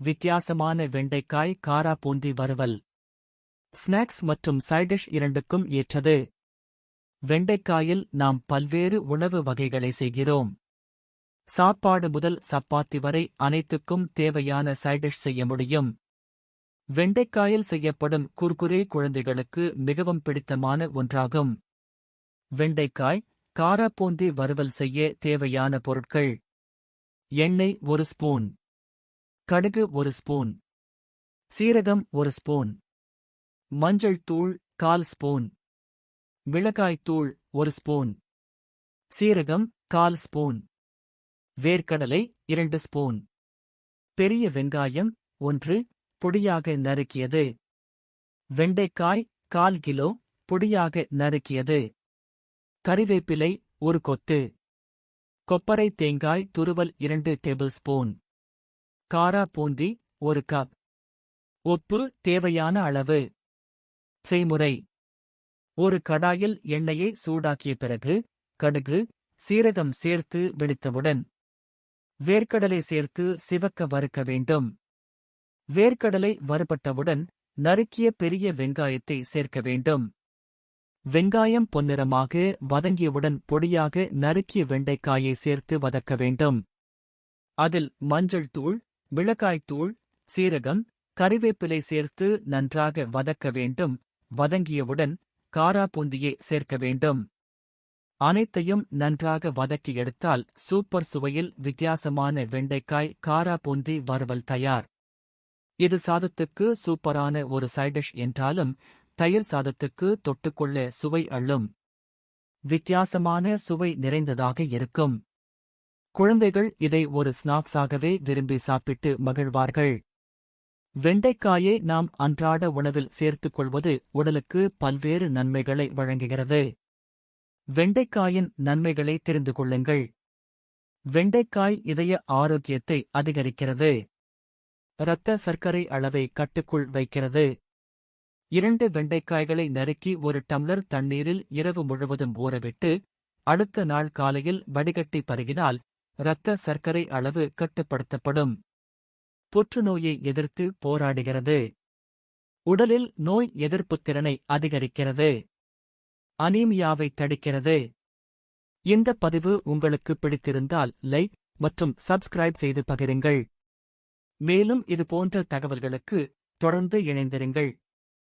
வித்தியாசமான வெண்டைக்காய் காரா பூந்தி வறுவல். ஸ்நாக்ஸ் மற்றும் சைடிஷ் இரண்டுக்கும் ஏற்றது. வெண்டைக்காயில் நாம் பல்வேறு உணவு வகைகளை செய்கிறோம். சாப்பாடு முதல் சப்பாத்தி வரை அனைத்துக்கும் தேவையான சைடிஷ் செய்ய முடியும். வெண்டைக்காயில் செய்யப்படும் குர்குரே குழந்தைகளுக்கு மிகவும் பிடித்தமான ஒன்றாகும். வெண்டைக்காய் காரா பூந்தி வறுவல் செய்ய தேவையான பொருட்கள்: எண்ணெய் 1 ஸ்பூன், கடுகு 1 ஸ்பூன், சீரகம் 1 ஸ்பூன், மஞ்சள் தூள் 1/4 ஸ்பூன், மிளகாய் தூள் 1 ஸ்பூன், சீரகம் 1/4 ஸ்பூன், வேர்க்கடலை 2 ஸ்பூன், பெரிய வெங்காயம் 1 பொடியாக நறுக்கியது, வெண்டைக்காய் 1/4 கிலோ பொடியாக நறுக்கியது, கறிவேப்பிலை 1 கொத்து, கொப்பரை தேங்காய் துருவல் 2 டேபிள் ஸ்பூன், காரா பூந்தி 1 கப். உப்பு தேவையான அளவு. செய்முறை: ஒரு கடாயில் எண்ணெயை சூடாக்கிய பிறகு கடுகு, சீரகம் சேர்த்து வெடித்தவுடன் வேர்க்கடலை சேர்த்து சிவக்க வறுக்க வேண்டும். வேர்க்கடலை வறுபட்டவுடன் நறுக்கிய பெரிய வெங்காயத்தை சேர்க்க வேண்டும். வெங்காயம் பொன்னிறமாக வதங்கியவுடன் பொடியாக நறுக்கிய வெண்டைக்காயை சேர்த்து வதக்க வேண்டும். அதில் மஞ்சள் தூள், மிளகாய் தூள், சீரகம், கறிவேப்பிலை சேர்த்து நன்றாக வதக்க வேண்டும். வதங்கியவுடன் காரா பூந்தியை சேர்க்க வேண்டும். அனைத்தையும் நன்றாக வதக்கி எடுத்தால் சூப்பர் சுவையில் வித்தியாசமான வெண்டைக்காய் காரா பூந்தி வறுவல் தயார். இது சாதத்துக்கு சூப்பரான ஒரு சைடிஷ் என்றாலும் தயிர் சாதத்துக்கு தொட்டுக்கொள்ள சுவை அள்ளும். வித்தியாசமான சுவை நிறைந்ததாக இருக்கும். குழந்தைகள் இதை ஒரு ஸ்நாக்ஸாகவே விரும்பி சாப்பிட்டு மகிழ்வார்கள். வெண்டைக்காயை நாம் அன்றாட உணவில் சேர்த்துக் கொள்வது உடலுக்கு பல்வேறு நன்மைகளை வழங்குகிறது. வெண்டைக்காயின் நன்மைகளை தெரிந்து கொள்ளுங்கள். வெண்டைக்காய் இதய ஆரோக்கியத்தை அதிகரிக்கிறது. இரத்த சர்க்கரை அளவை கட்டுக்குள் வைக்கிறது. 2 வெண்டைக்காய்களை நறுக்கி 1 டம்ளர் தண்ணீரில் இரவு முழுவதும் ஊறவிட்டு அடுத்த நாள் காலையில் வடிகட்டி பருகினால் இரத்த சர்க்கரை அளவு கட்டுப்படுத்தப்படும். புற்றுநோயை எதிர்த்து போராடுகிறது. உடலில் நோய் எதிர்ப்புத் திறனை அதிகரிக்கிறது. அனீமியாவை தடுக்கிறது. இந்த பதிவு உங்களுக்கு பிடித்திருந்தால் லைக் மற்றும் சப்ஸ்கிரைப் செய்து பகிருங்கள். மேலும் இதுபோன்ற தகவல்களுக்கு தொடர்ந்து இணைந்திருங்கள்.